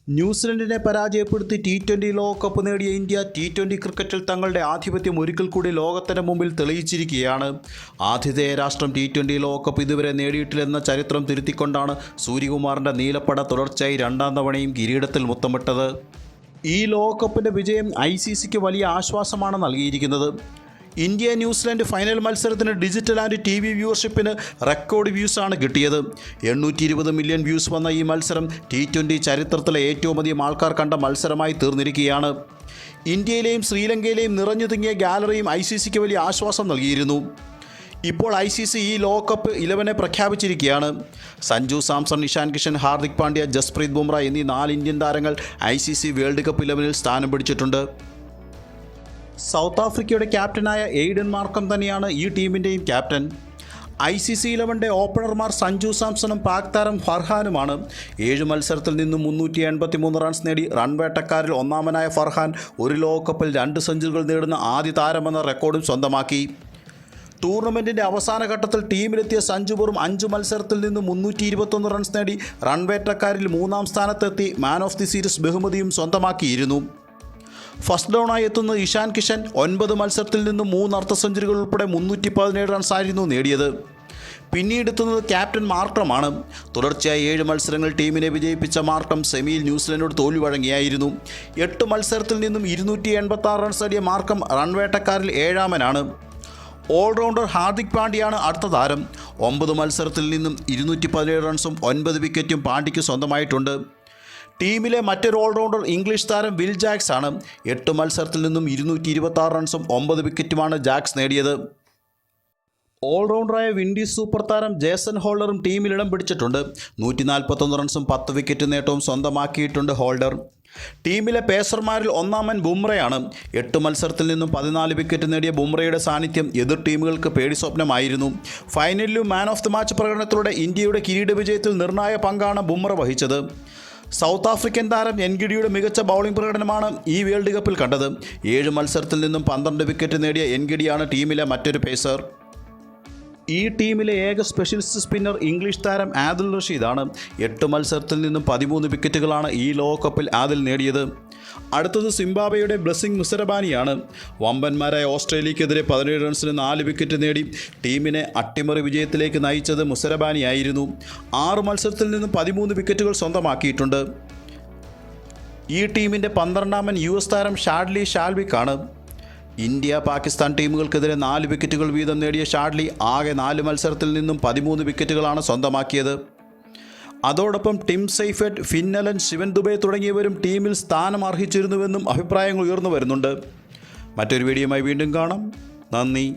ന്യൂസിലൻഡിനെ പരാജയപ്പെടുത്തി T20 ലോകകപ്പ് നേടിയ ഇന്ത്യ T20 ക്രിക്കറ്റിൽ തങ്ങളുടെ ആധിപത്യം ഒരിക്കൽ കൂടി ലോകത്തിന് മുമ്പിൽ തെളിയിച്ചിരിക്കുകയാണ്. ആതിഥേയ രാഷ്ട്രം T20 ലോകകപ്പ് ഇതുവരെ നേടിയിട്ടില്ലെന്ന ചരിത്രം തിരുത്തിക്കൊണ്ടാണ് സൂര്യകുമാറിൻ്റെ നീലപ്പട തുടർച്ചയായി രണ്ടാം തവണയും കിരീടത്തിൽ മുത്തമിട്ടത്. ഈ ലോകകപ്പിൻ്റെ വിജയം ICCക്ക് വലിയ ആശ്വാസമാണ് നൽകിയിരിക്കുന്നത്. ഇന്ത്യ ന്യൂസിലൻഡ് ഫൈനൽ മത്സരത്തിന് ഡിജിറ്റൽ ആൻഡ് TV വ്യൂവർഷിപ്പിന് റെക്കോർഡ് വ്യൂസാണ് കിട്ടിയത്. 820 മില്യൺ വ്യൂസ് വന്ന ഈ മത്സരം T20 ചരിത്രത്തിലെ ഏറ്റവും അധികം ആൾക്കാർ കണ്ട മത്സരമായി തീർന്നിരിക്കുകയാണ്. ഇന്ത്യയിലെയും ശ്രീലങ്കയിലെയും നിറഞ്ഞു തിങ്ങിയ ഗാലറിയും ICCക്ക് വലിയ ആശ്വാസം നൽകിയിരുന്നു. ഇപ്പോൾ ICC ഈ ലോകകപ്പ് 11 പ്രഖ്യാപിച്ചിരിക്കുകയാണ്. സഞ്ജു സാംസൺ, ഇഷാൻ കിഷൻ, ഹാർദിക് പാണ്ഡ്യ, ജസ്പ്രീത് ബുംറ എന്നീ 4 ഇന്ത്യൻ താരങ്ങൾ ICC വേൾഡ് കപ്പ് 11 സ്ഥാനം പിടിച്ചിട്ടുണ്ട്. സൗത്ത് ആഫ്രിക്കയുടെ ക്യാപ്റ്റനായ എയ്ഡൻ മാർക്കം തന്നെയാണ് ഈ ടീമിൻ്റെയും ക്യാപ്റ്റൻ. ICC 11 ഓപ്പണർമാർ സഞ്ജു സാംസണും പാക് താരം ഫർഹാനുമാണ്. 7 മത്സരത്തിൽ നിന്നും 383 റൺസ് നേടി റൺവേട്ടക്കാരിൽ ഒന്നാമനായ ഫർഹാൻ ഒരു ലോകകപ്പിൽ 2 സെഞ്ചുറികൾ നേടുന്ന ആദ്യ താരമെന്ന റെക്കോർഡും സ്വന്തമാക്കി. ടൂർണമെൻറ്റിൻ്റെ അവസാന ഘട്ടത്തിൽ ടീമിലെത്തിയ സഞ്ജു വെറും 5 മത്സരത്തിൽ നിന്ന് 321 റൺസ് നേടി റൺവേട്ടക്കാരിൽ 3-ാം സ്ഥാനത്തെത്തി മാൻ ഓഫ് ദി സീരീസ് ബഹുമതിയും സ്വന്തമാക്കിയിരുന്നു. ഫസ്റ്റ് ഡൗണായി എത്തുന്ന ഇഷാൻ കിഷൻ 9 മത്സരത്തിൽ നിന്നും 3 അർദ്ധ സെഞ്ചുറികൾ ഉൾപ്പെടെ 317 റൺസായിരുന്നു നേടിയത്. പിന്നീട് എത്തുന്നത് ക്യാപ്റ്റൻ മാർക്രമാണ്. തുടർച്ചയായി 7 മത്സരങ്ങൾ ടീമിനെ വിജയിപ്പിച്ച മാർക്രം സെമിയിൽ ന്യൂസിലൻഡിനോട് തോൽവി വഴങ്ങിയായിരുന്നു. 8 മത്സരത്തിൽ നിന്നും 286 റൺസ് നേടിയ മാർക്കം റൺവേട്ടക്കാരിൽ 7-ാമനാണ്. ഓൾറൗണ്ടർ ഹാർദിക് പാണ്ഡ്യയാണ് അടുത്ത താരം. 9 മത്സരത്തിൽ നിന്നും 217 റൺസും 9 വിക്കറ്റും പാണ്ഡ്യയ്ക്ക് സ്വന്തമായിട്ടുണ്ട്. ടീമിലെ മറ്റൊരു ഓൾറൗണ്ടർ ഇംഗ്ലീഷ് താരം വിൽ ജാക്സ് ആണ്. 8 മത്സരത്തിൽ നിന്നും 226 റൺസും 9 വിക്കറ്റുമാണ് ജാക്സ് നേടിയത്. ഓൾറൗണ്ടറായ വിൻഡീസ് സൂപ്പർ താരം ജേസൺ ഹോൾഡറും ടീമിൽ ഇടം പിടിച്ചിട്ടുണ്ട്. 141 റൺസും 10 വിക്കറ്റ് നേട്ടവും സ്വന്തമാക്കിയിട്ടുണ്ട് ഹോൾഡർ. ടീമിലെ പേസർമാരിൽ ഒന്നാമൻ ബുംറയാണ്. 8 മത്സരത്തിൽ നിന്നും 14 വിക്കറ്റ് നേടിയ ബുംറയുടെ സാന്നിധ്യം എതിർ ടീമുകൾക്ക് പേടി സ്വപ്നമായിരുന്നു. ഫൈനലിലും മാൻ ഓഫ് ദി മാച്ച് പ്രകടനത്തിലൂടെ ഇന്ത്യയുടെ കിരീട വിജയത്തിൽ നിർണായക പങ്കാണ് ബുംറ വഹിച്ചത്. സൗത്ത് ആഫ്രിക്കൻ താരം എൻഗിഡിയുടെ മികച്ച ബൗളിംഗ് പ്രകടനമാണ് ഈ വേൾഡ് കപ്പിൽ കണ്ടത്. 7 മത്സരത്തിൽ നിന്നും 12 വിക്കറ്റ് നേടിയ എൻഗിഡിയാണ് ടീമിലെ മറ്റൊരു പേസർ. ഈ ടീമിലെ ഏക സ്പെഷ്യലിസ്റ്റ് സ്പിന്നർ ഇംഗ്ലീഷ് താരം ആദിൽ റഷീദാണ്. 8 മത്സരത്തിൽ നിന്നും 13 വിക്കറ്റുകളാണ് ഈ ലോകകപ്പിൽ ആദിൽ നേടിയത്. അടുത്തത് സിംബാബ്വേയുടെ ബ്ലെസ്സിംഗ് മുസരബാനിയാണ്. വമ്പന്മാരായ ഓസ്ട്രേലിയക്കെതിരെ 17 റൺസിന് 4 വിക്കറ്റ് നേടി ടീമിനെ അട്ടിമറി വിജയത്തിലേക്ക് നയിച്ചത് മുസരബാനിയായിരുന്നു. 6 മത്സരത്തിൽ നിന്നും 13 വിക്കറ്റുകൾ സ്വന്തമാക്കിയിട്ടുണ്ട്. ഈ ടീമിൻ്റെ 12-ാമൻ US താരം ഷാഡ്ലി ഷാൽവിക്കാണ്. ഇന്ത്യ പാകിസ്ഥാൻ ടീമുകൾക്കെതിരെ 4 വിക്കറ്റുകൾ വീതം നേടിയ ഷാഡ്ലി ആകെ 4 മത്സരത്തിൽ നിന്നും 13 വിക്കറ്റുകളാണ് സ്വന്തമാക്കിയത്. അതോടൊപ്പം Tim Seifert, Finn Allen, Shivan Dube തുടങ്ങിയവരും ടീമിൽ സ്ഥാനം അർഹിച്ചിരുന്നുവെന്നും അഭിപ്രായങ്ങൾ ഉയർന്നു വരുന്നുണ്ട്. മറ്റൊരു വീഡിയോയുമായി വീണ്ടും കാണാം. നന്ദി.